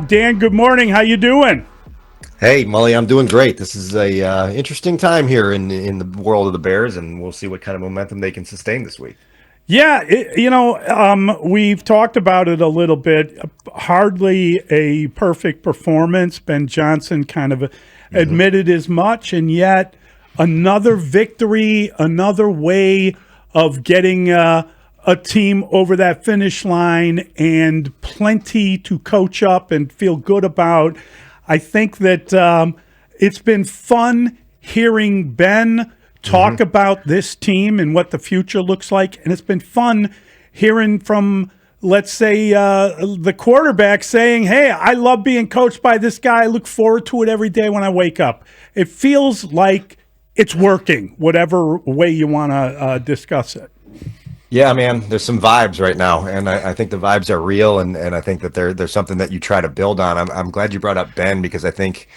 Dan, good morning. How you doing? Hey, Mully, I'm doing great. This is a interesting time here in the world of the Bears, and we'll see what kind of momentum they can sustain this week. Yeah, we've talked about it a little bit. Hardly a perfect performance. Ben Johnson kind of admitted as much, and yet another victory, another way of getting a team over that finish line, and plenty to coach up and feel good about. I think that it's been fun hearing Ben talk about this team and what the future looks like. And it's been fun hearing from, let's say, the quarterback saying, hey, I love being coached by this guy. I look forward to it every day when I wake up. It feels like it's working, whatever way you want to discuss it. Yeah, man, there's some vibes right now, and I think the vibes are real, and I think that there's something that you try to build on. I'm glad you brought up Ben, because I think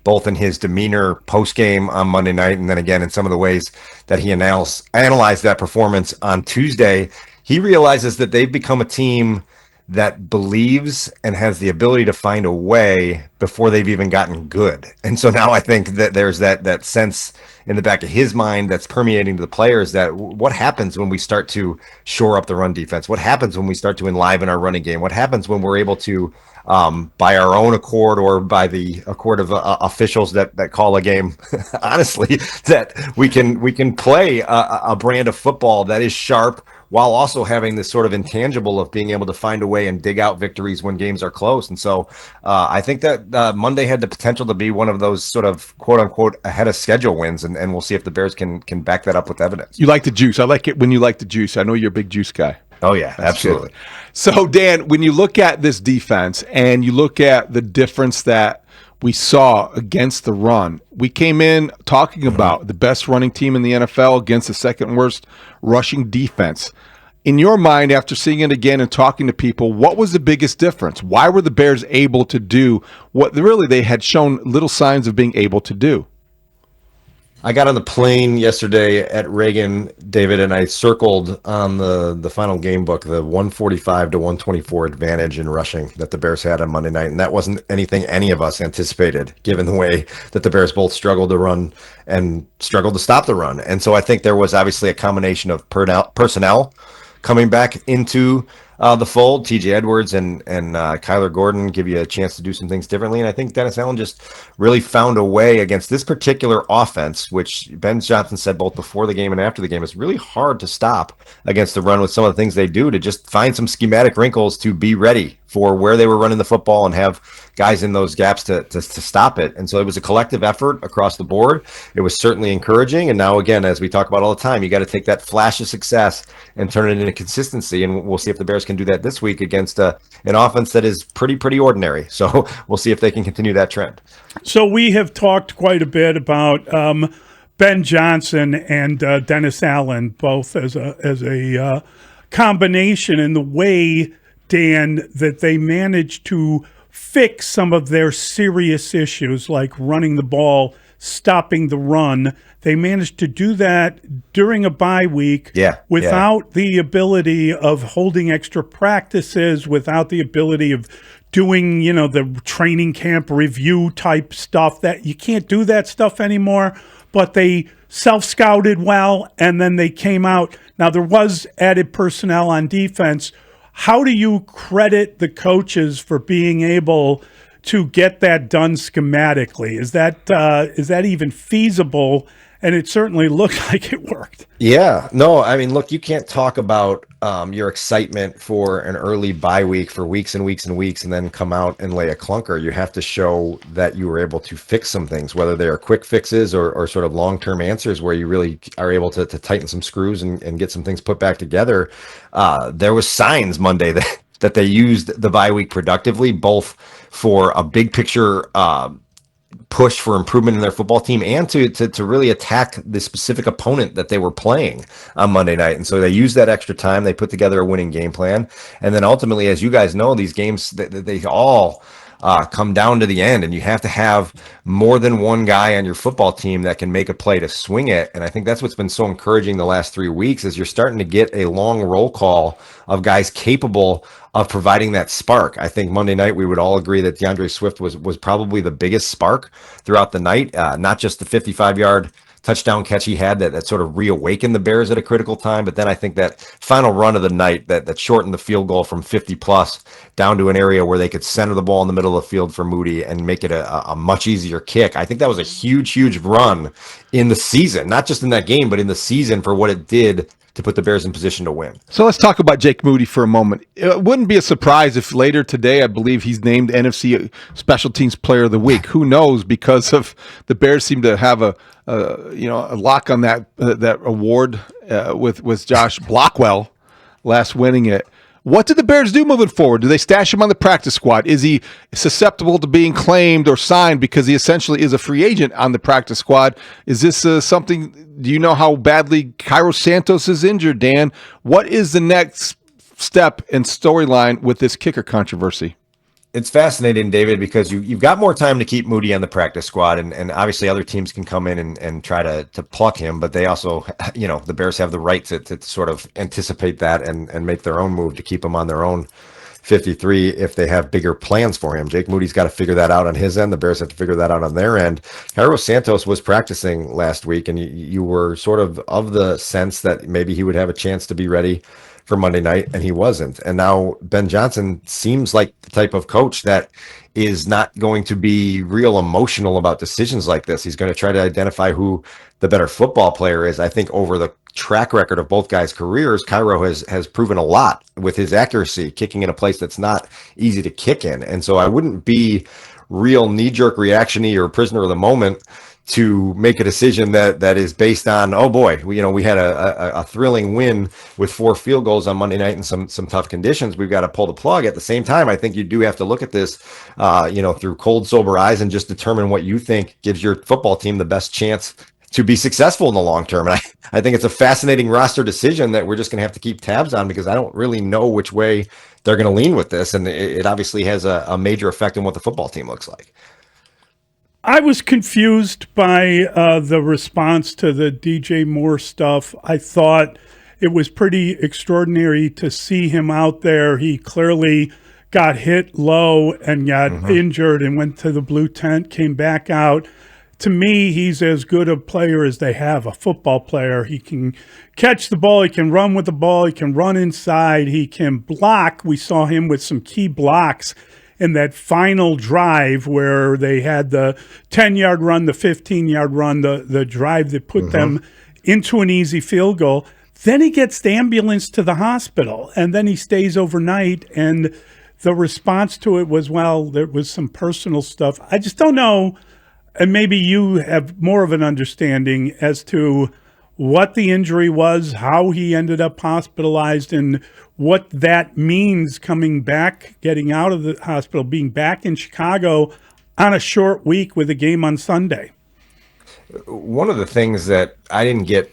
both in his demeanor post-game on Monday night, and then again in some of the ways that he analyzed that performance on Tuesday, he realizes that they've become a team that believes and has the ability to find a way before they've even gotten good. And so now I think that there's that sense in the back of his mind that's permeating to the players, that what happens when we start to shore up the run defense? What happens when we start to enliven our running game? What happens when we're able to, by our own accord or by the accord of officials that call a game, honestly, that we can play a brand of football that is sharp, while also having this sort of intangible of being able to find a way and dig out victories when games are close. And so I think that Monday had the potential to be one of those sort of quote unquote ahead of schedule wins. And we'll see if the Bears can back that up with evidence. You like the juice. I like it when you like the juice. I know you're a big juice guy. Oh, yeah, absolutely. Good. So, Dan, when you look at this defense and you look at the difference that we saw against the run, we came in talking about the best running team in the NFL against the second worst rushing defense. In your mind, after seeing it again and talking to people, what was the biggest difference? Why were the Bears able to do what really they had shown little signs of being able to do? I got on the plane yesterday at Reagan, David, and I circled on the final game book the 145 to 124 advantage in rushing that the Bears had on Monday night. And that wasn't anything any of us anticipated, given the way that the Bears both struggled to run and struggled to stop the run. And so I think there was obviously a combination of personnel coming back into the fold. TJ Edwards and Kyler Gordon give you a chance to do some things differently. And I think Dennis Allen just really found a way against this particular offense, which Ben Johnson said both before the game and after the game, is really hard to stop against the run with some of the things they do, to just find some schematic wrinkles to be ready for where they were running the football and have guys in those gaps to stop it. And so it was a collective effort across the board. It was certainly encouraging. And now, again, as we talk about all the time, you got to take that flash of success and turn it into consistency. And we'll see if the Bears can do that this week against an offense that is pretty ordinary. So we'll see if they can continue that trend. So we have talked quite a bit about Ben Johnson and Dennis Allen, both as a combination in the way, Dan, that they managed to fix some of their serious issues like running the ball, stopping the run. They managed to do that during a bye week without the ability of holding extra practices, without the ability of doing, the training camp review type stuff. That you can't do that stuff anymore. But they self-scouted well, and then they came out. Now, there was added personnel on defense. How do you credit the coaches for being able to get that done schematically? Is that even feasible? And it certainly looked like it worked. Yeah, no, I mean, look, you can't talk about your excitement for an early bye week for weeks and weeks and weeks and then come out and lay a clunker. You have to show that you were able to fix some things, whether they are quick fixes or sort of long-term answers where you really are able to tighten some screws and get some things put back together. There was signs Monday that they used the bye week productively, both for a big picture push for improvement in their football team and to really attack the specific opponent that they were playing on Monday night. And so they used that extra time. They put together a winning game plan. And then ultimately, as you guys know, these games, they all come down to the end, and you have to have more than one guy on your football team that can make a play to swing it. And I think that's what's been so encouraging the last 3 weeks is you're starting to get a long roll call of guys capable of providing that spark. I think Monday night we would all agree that DeAndre Swift was probably the biggest spark throughout the night, not just the 55-yard touchdown catch he had that sort of reawakened the Bears at a critical time. But then I think that final run of the night that shortened the field goal from 50 plus down to an area where they could center the ball in the middle of the field for Moody and make it a much easier kick. I think that was a huge run in the season, not just in that game, but in the season for what it did to put the Bears in position to win. So let's talk about Jake Moody for a moment. It wouldn't be a surprise if later today, I believe he's named NFC Special Teams Player of the Week. Who knows? Because of the Bears seem to have a lock on that award with Josh Blockwell last winning it. What do the Bears do moving forward? Do they stash him on the practice squad? Is he susceptible to being claimed or signed because he essentially is a free agent on the practice squad? Is this something? Do you know how badly Cairo Santos is injured, Dan? What is the next step and storyline with this kicker controversy? It's fascinating, David, because you've got more time to keep Moody on the practice squad, and obviously other teams can come in and try to pluck him, but they also, the Bears have the right to sort of anticipate that and make their own move to keep him on their own 53 if they have bigger plans for him. Jake Moody's got to figure that out on his end. The Bears have to figure that out on their end. Cairo Santos was practicing last week, and you were sort of the sense that maybe he would have a chance to be ready for Monday night, and he wasn't. And now Ben Johnson seems like the type of coach that is not going to be real emotional about decisions like this. He's going to try to identify who the better football player is. I think over the track record of both guys' careers, Cairo has proven a lot with his accuracy, kicking in a place that's not easy to kick in. And so I wouldn't be real knee-jerk reaction-y or prisoner of the moment to make a decision that is based on, oh boy, we had a thrilling win with 4 field goals on Monday night in some tough conditions. We've got to pull the plug. At the same time, I think you do have to look at this, through cold, sober eyes and just determine what you think gives your football team the best chance to be successful in the long term. And I think it's a fascinating roster decision that we're just going to have to keep tabs on, because I don't really know which way they're going to lean with this. And it obviously has a major effect on what the football team looks like. I was confused by the response to the DJ Moore stuff. I thought it was pretty extraordinary to see him out there. He clearly got hit low and got injured and went to the blue tent, came back out. To me, he's as good a player as they have, a football player. He can catch the ball, he can run with the ball, he can run inside, he can block. We saw him with some key blocks in that final drive where they had the 10-yard run, the 15-yard run, the drive that put them into an easy field goal. Then he gets the ambulance to the hospital, and then he stays overnight, and the response to it was, well, there was some personal stuff. I just don't know, and maybe you have more of an understanding as to what the injury was, how he ended up hospitalized, and what that means coming back, getting out of the hospital, being back in Chicago on a short week with a game on Sunday. One of the things that I didn't get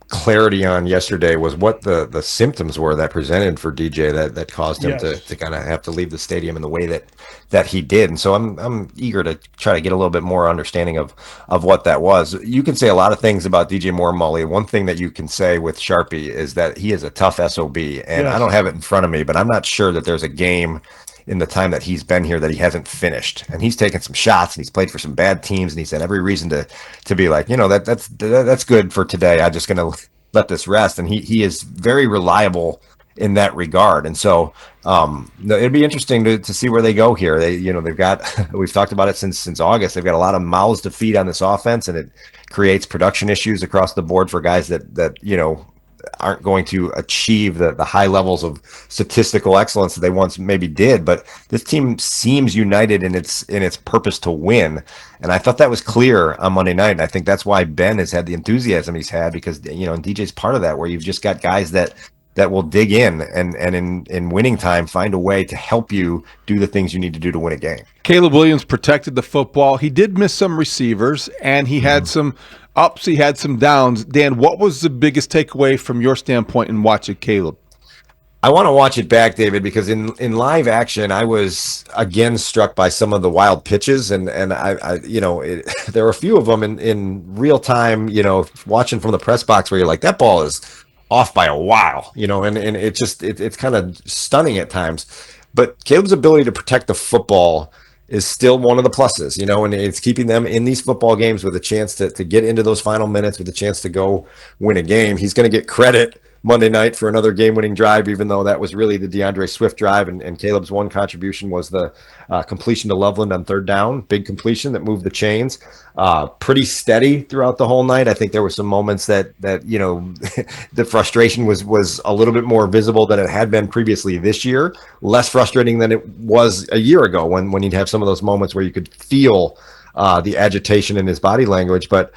clarity on yesterday was what the symptoms were that presented for DJ that caused him to kind of have to leave the stadium in the way that he did. And so I'm eager to try to get a little bit more understanding of what that was. You can say a lot of things about DJ Moore, Mully. One thing that you can say with Sharpie is that he is a tough SOB, and I don't have it in front of me, but I'm not sure that there's a game in the time that he's been here that he hasn't finished. And he's taken some shots, and he's played for some bad teams, and he's had every reason to be like, that's good for today. I'm just going to let this rest. And he is very reliable in that regard. And so it'd be interesting to see where they go here. They've got, we've talked about it since August. They've got a lot of mouths to feed on this offense, and it creates production issues across the board for guys that aren't going to achieve the high levels of statistical excellence that they once maybe did. But this team seems united in its purpose to win. And I thought that was clear on Monday night. And I think that's why Ben has had the enthusiasm he's had, because, and DJ's part of that, where you've just got guys that will dig in and in winning time find a way to help you do the things you need to do to win a game. Caleb Williams protected the football. He did miss some receivers, and he had some ups, he had some downs. Dan, what was the biggest takeaway from your standpoint in watching Caleb? I want to watch it back, David, because in live action, I was again struck by some of the wild pitches, and I there were a few of them in real time, watching from the press box where you're like, that ball is off by a while, and it's kind of stunning at times. But Caleb's ability to protect the football is still one of the pluses, and it's keeping them in these football games with a chance to get into those final minutes, with a chance to go win a game. He's going to get credit Monday night for another game-winning drive, even though that was really the DeAndre Swift drive, and Caleb's one contribution was the completion to Loveland on third down, big completion that moved the chains. Pretty steady throughout the whole night. I think there were some moments that the frustration was a little bit more visible than it had been previously this year, less frustrating than it was a year ago when you'd have some of those moments where you could feel the agitation in his body language. But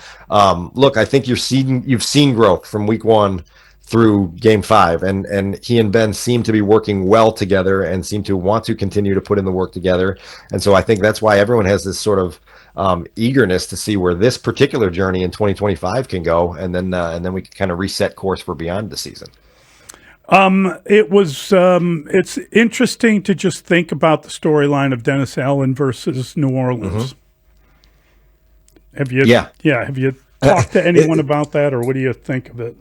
look, I think you've seen growth from week 1 through game 5, and he and Ben seem to be working well together and seem to want to continue to put in the work together. And so I think that's why everyone has this sort of eagerness to see where this particular journey in 2025 can go, and then we can kind of reset course for beyond the season. It's interesting to just think about the storyline of Dennis Allen versus New Orleans. Mm-hmm. Have you talked to anyone about that, or what do you think of it?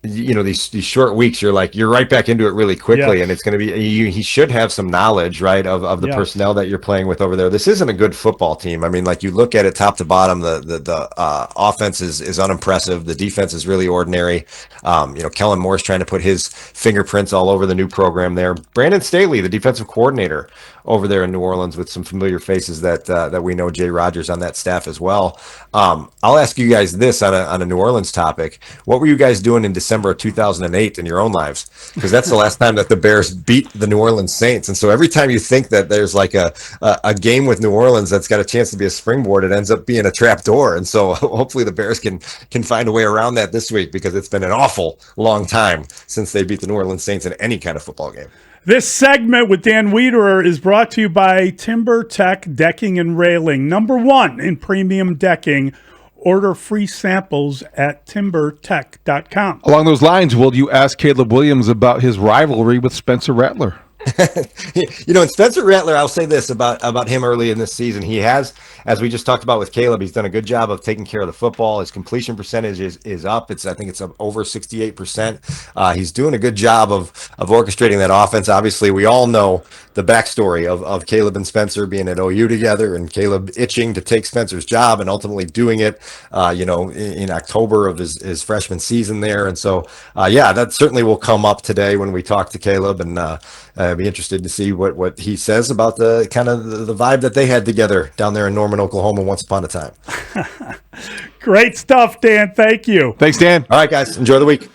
These short weeks, you're right back into it really quickly. Yes. And it's going to be, he should have some knowledge, right, of the Yes. personnel that you're playing with over there. This isn't a good football team. I mean, like, you look at it top to bottom, the offense is unimpressive. The defense is really ordinary. Kellen Moore's trying to put his fingerprints all over the new program there. Brandon Staley, the defensive coordinator over there in New Orleans, with some familiar faces that we know. Jay Rogers on that staff as well. I'll ask you guys this on a New Orleans topic. What were you guys doing in December of 2008 in your own lives? Because that's the last time that the Bears beat the New Orleans Saints. And so every time you think that there's like a game with New Orleans that's got a chance to be a springboard, it ends up being a trap door. And so hopefully the Bears can find a way around that this week, because it's been an awful long time since they beat the New Orleans Saints in any kind of football game. This segment with Dan Wiederer is brought to you by Timber Tech Decking and Railing, #1 in premium decking. Order free samples at timbertech.com. Along those lines, will you ask Caleb Williams about his rivalry with Spencer Rattler? And Spencer Rattler, I'll say this about him early in this season. He has, as we just talked about with Caleb, he's done a good job of taking care of the football. His completion percentage is up. I think it's up over 68%. He's doing a good job of orchestrating that offense. Obviously, we all know the backstory of Caleb and Spencer being at OU together, and Caleb itching to take Spencer's job and ultimately doing it, in October of his freshman season there. And so, that certainly will come up today when we talk to Caleb, and I'd be interested to see what he says about the kind of the vibe that they had together down there in Norman, Oklahoma once upon a time. Great stuff, Dan. Thank you. Thanks, Dan. All right, guys. Enjoy the week.